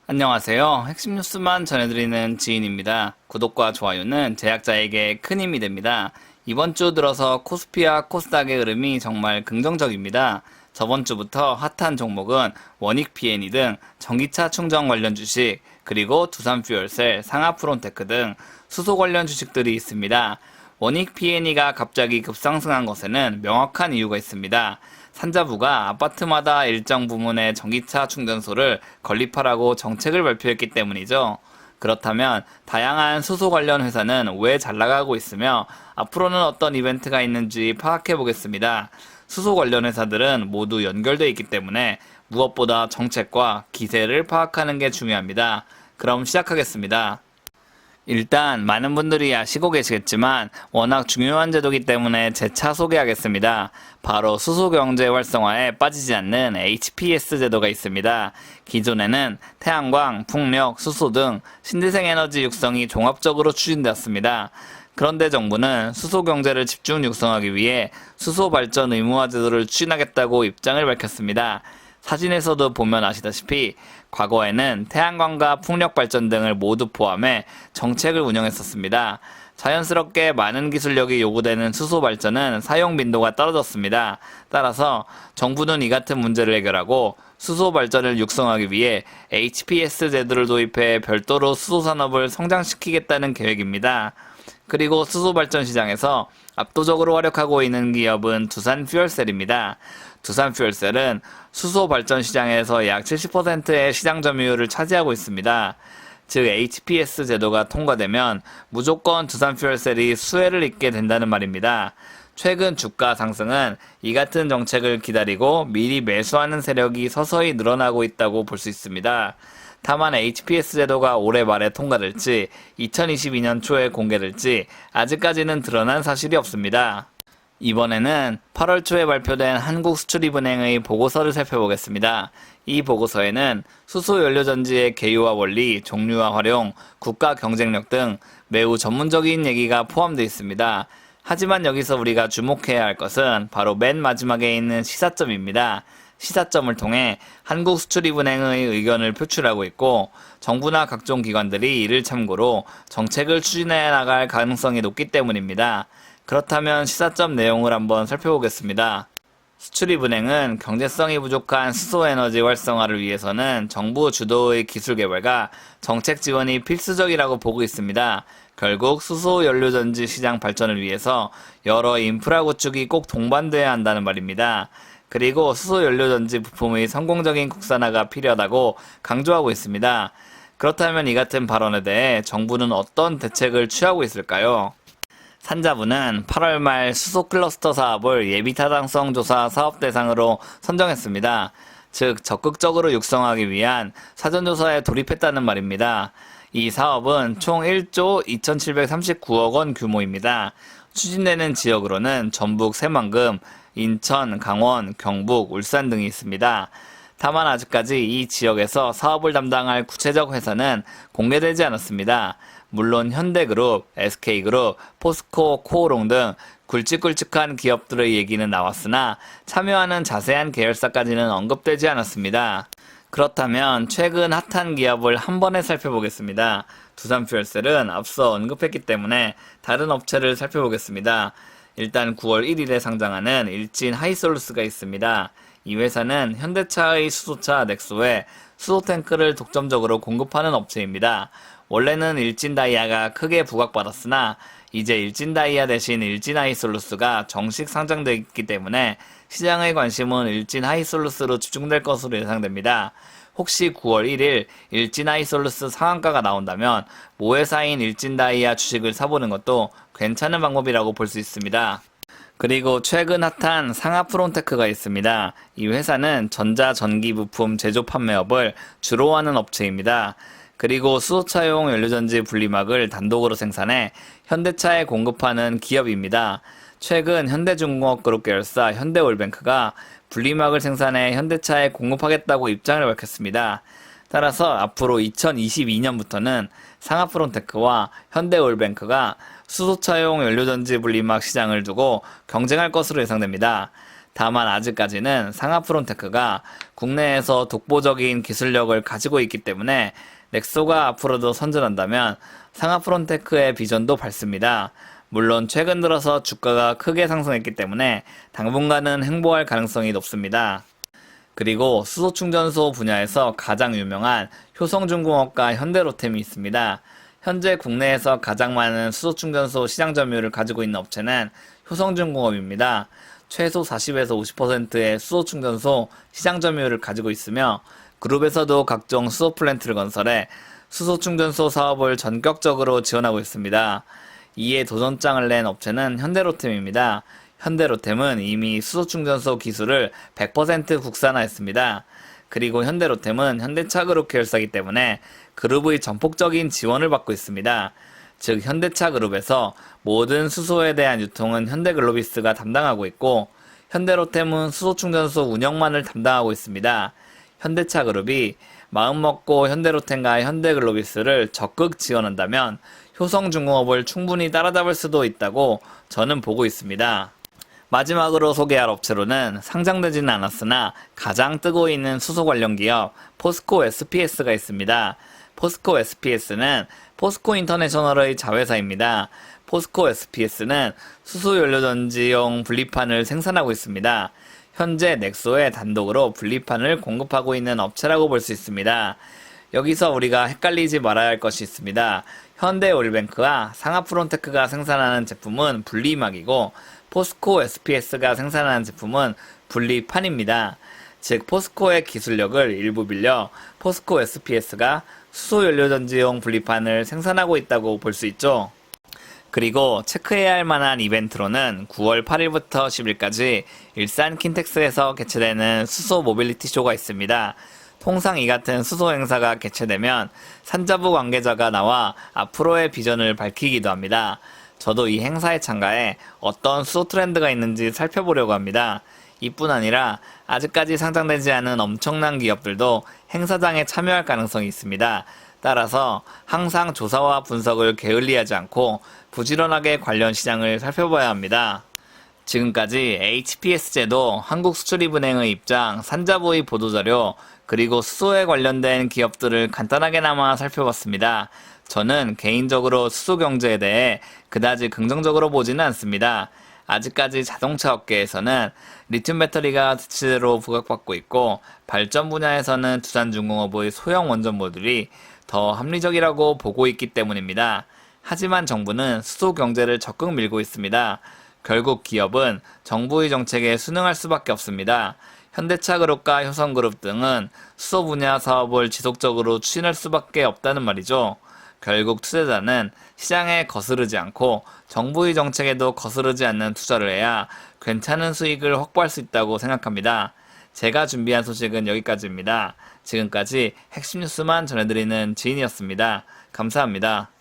안녕하세요. 핵심 뉴스만 전해드리는 지인입니다. 구독과 좋아요는 제작자에게 큰 힘이 됩니다. 이번 주 들어서 코스피와 코스닥의 흐름이 정말 긍정적입니다. 저번 주부터 핫한 종목은 원익 P&E 등 전기차 충전 관련 주식, 그리고 두산퓨얼셀, 상하프론테크 등 수소 관련 주식들이 있습니다. 원익 P&E가 갑자기 급상승한 것에는 명확한 이유가 있습니다. 산자부가 아파트마다 일정 부문의 전기차 충전소를 건립하라고 정책을 발표했기 때문이죠. 그렇다면 다양한 수소 관련 회사는 왜 잘 나가고 있으며 앞으로는 어떤 이벤트가 있는지 파악해 보겠습니다. 수소 관련 회사들은 모두 연결되어 있기 때문에 무엇보다 정책과 기세를 파악하는 게 중요합니다. 그럼 시작하겠습니다. 일단 많은 분들이 아시고 계시겠지만 워낙 중요한 제도이기 때문에 재차 소개하겠습니다. 바로 수소경제 활성화에 빠지지 않는 HPS 제도가 있습니다. 기존에는 태양광, 풍력, 수소 등 신재생 에너지 육성이 종합적으로 추진되었습니다. 그런데 정부는 수소경제를 집중 육성하기 위해 수소발전 의무화 제도를 추진하겠다고 입장을 밝혔습니다. 사진에서도 보면 아시다시피 과거에는 태양광과 풍력발전 등을 모두 포함해 정책을 운영했었습니다. 자연스럽게 많은 기술력이 요구되는 수소발전은 사용 빈도가 떨어졌습니다. 따라서 정부는 이 같은 문제를 해결하고 수소발전을 육성하기 위해 HPS 제도를 도입해 별도로 수소산업을 성장시키겠다는 계획입니다. 그리고 수소발전 시장에서 압도적으로 활약하고 있는 기업은 두산퓨얼셀입니다. 두산퓨얼셀은 수소발전 시장에서 약 70%의 시장 점유율을 차지하고 있습니다. 즉 HPS 제도가 통과되면 무조건 두산퓨얼셀이 수혜를 입게 된다는 말입니다. 최근 주가 상승은 이 같은 정책을 기다리고 미리 매수하는 세력이 서서히 늘어나고 있다고 볼 수 있습니다. 다만 HPS 제도가 올해 말에 통과될지 2022년 초에 공개될지 아직까지는 드러난 사실이 없습니다. 이번에는 8월 초에 발표된 한국수출입은행의 보고서를 살펴보겠습니다. 이 보고서에는 수소연료전지의 개요와 원리, 종류와 활용, 국가 경쟁력 등 매우 전문적인 얘기가 포함되어 있습니다. 하지만 여기서 우리가 주목해야 할 것은 바로 맨 마지막에 있는 시사점입니다. 시사점을 통해 한국수출입은행의 의견을 표출하고 있고 정부나 각종 기관들이 이를 참고로 정책을 추진해 나갈 가능성이 높기 때문입니다. 그렇다면 시사점 내용을 한번 살펴보겠습니다. 수출입은행은 경제성이 부족한 수소에너지 활성화를 위해서는 정부 주도의 기술 개발과 정책 지원이 필수적이라고 보고 있습니다. 결국 수소연료전지 시장 발전을 위해서 여러 인프라 구축이 꼭 동반돼야 한다는 말입니다. 그리고 수소연료전지 부품의 성공적인 국산화가 필요하다고 강조하고 있습니다. 그렇다면 이 같은 발언에 대해 정부는 어떤 대책을 취하고 있을까요? 산자부는 8월 말 수소 클러스터 사업을 예비 타당성 조사 사업 대상으로 선정했습니다. 즉 적극적으로 육성하기 위한 사전조사에 돌입했다는 말입니다. 이 사업은 총 1조 2739억 원 규모입니다. 추진되는 지역으로는 전북 새만금, 인천, 강원, 경북, 울산 등이 있습니다. 다만 아직까지 이 지역에서 사업을 담당할 구체적 회사는 공개되지 않았습니다. 물론 현대그룹, SK그룹, 포스코, 코오롱 등 굵직굵직한 기업들의 얘기는 나왔으나 참여하는 자세한 계열사까지는 언급되지 않았습니다. 그렇다면 최근 핫한 기업을 한 번에 살펴보겠습니다. 두산퓨얼셀은 앞서 언급했기 때문에 다른 업체를 살펴보겠습니다. 일단 9월 1일에 상장하는 일진 하이솔루스가 있습니다. 이 회사는 현대차의 수소차 넥소에 수소탱크를 독점적으로 공급하는 업체입니다. 원래는 일진다이아가 크게 부각받았으나 이제 일진다이아 대신 일진하이솔루스가 정식 상장되기 때문에 시장의 관심은 일진하이솔루스로 집중될 것으로 예상됩니다. 혹시 9월 1일 일진하이솔루스 상한가가 나온다면 모회사인 일진다이아 주식을 사보는 것도 괜찮은 방법이라고 볼 수 있습니다. 그리고 최근 핫한 상하프론테크가 있습니다. 이 회사는 전자전기부품 제조 판매업을 주로 하는 업체입니다. 그리고 수소차용 연료전지 분리막을 단독으로 생산해 현대차에 공급하는 기업입니다. 최근 현대중공업그룹 계열사 현대올뱅크가 분리막을 생산해 현대차에 공급하겠다고 입장을 밝혔습니다. 따라서 앞으로 2022년부터는 상하프론테크와 현대올뱅크가 수소차용 연료전지 분리막 시장을 두고 경쟁할 것으로 예상됩니다. 다만 아직까지는 상하프론테크가 국내에서 독보적인 기술력을 가지고 있기 때문에 넥소가 앞으로도 선전한다면 상하프론테크의 비전도 밝습니다. 물론 최근 들어서 주가가 크게 상승했기 때문에 당분간은 횡보할 가능성이 높습니다. 그리고 수소충전소 분야에서 가장 유명한 효성중공업과 현대로템이 있습니다. 현재 국내에서 가장 많은 수소충전소 시장 점유율을 가지고 있는 업체는 효성중공업입니다. 최소 40에서 50%의 수소충전소 시장 점유율을 가지고 있으며 그룹에서도 각종 수소 플랜트를 건설해 수소충전소 사업을 전격적으로 지원하고 있습니다. 이에 도전장을 낸 업체는 현대로템입니다. 현대로템은 이미 수소충전소 기술을 100% 국산화했습니다. 그리고 현대로템은 현대차그룹 계열사이기 때문에 그룹의 전폭적인 지원을 받고 있습니다. 즉 현대차그룹에서 모든 수소에 대한 유통은 현대글로비스가 담당하고 있고 현대로템은 수소충전소 운영만을 담당하고 있습니다. 현대차그룹이 마음먹고 현대로템과 현대글로비스를 적극 지원한다면 효성중공업을 충분히 따라잡을 수도 있다고 저는 보고 있습니다. 마지막으로 소개할 업체로는 상장되지는 않았으나 가장 뜨고 있는 수소 관련 기업 포스코 SPS가 있습니다. 포스코 SPS는 포스코 인터내셔널의 자회사입니다. 포스코 SPS는 수소연료전지용 분리판을 생산하고 있습니다. 현재 넥소에 단독으로 분리판을 공급하고 있는 업체라고 볼 수 있습니다. 여기서 우리가 헷갈리지 말아야 할 것이 있습니다. 현대오일뱅크와 상하프론테크가 생산하는 제품은 분리막이고 포스코 SPS가 생산하는 제품은 분리판입니다. 즉 포스코의 기술력을 일부 빌려 포스코 SPS가 수소연료전지용 분리판을 생산하고 있다고 볼 수 있죠. 그리고 체크해야 할 만한 이벤트로는 9월 8일부터 10일까지 일산 킨텍스에서 개최되는 수소 모빌리티 쇼가 있습니다. 통상 이 같은 수소 행사가 개최되면 산자부 관계자가 나와 앞으로의 비전을 밝히기도 합니다. 저도 이 행사에 참가해 어떤 수소 트렌드가 있는지 살펴보려고 합니다. 이뿐 아니라 아직까지 상장되지 않은 엄청난 기업들도 행사장에 참여할 가능성이 있습니다. 따라서 항상 조사와 분석을 게을리하지 않고 부지런하게 관련 시장을 살펴봐야 합니다. 지금까지 HPS제도, 한국수출입은행의 입장, 산자부의 보도자료, 그리고 수소에 관련된 기업들을 간단하게나마 살펴봤습니다. 저는 개인적으로 수소 경제에 대해 그다지 긍정적으로 보지는 않습니다. 아직까지 자동차 업계에서는 리튬 배터리가 대체로 부각받고 있고 발전 분야에서는 두산중공업의 소형 원전모듈이 더 합리적이라고 보고 있기 때문입니다. 하지만 정부는 수소 경제를 적극 밀고 있습니다. 결국 기업은 정부의 정책에 순응할 수밖에 없습니다. 현대차그룹과 효성그룹 등은 수소 분야 사업을 지속적으로 추진할 수밖에 없다는 말이죠. 결국 투자자는 시장에 거스르지 않고 정부의 정책에도 거스르지 않는 투자를 해야 괜찮은 수익을 확보할 수 있다고 생각합니다. 제가 준비한 소식은 여기까지입니다. 지금까지 핵심 뉴스만 전해드리는 지인이었습니다. 감사합니다.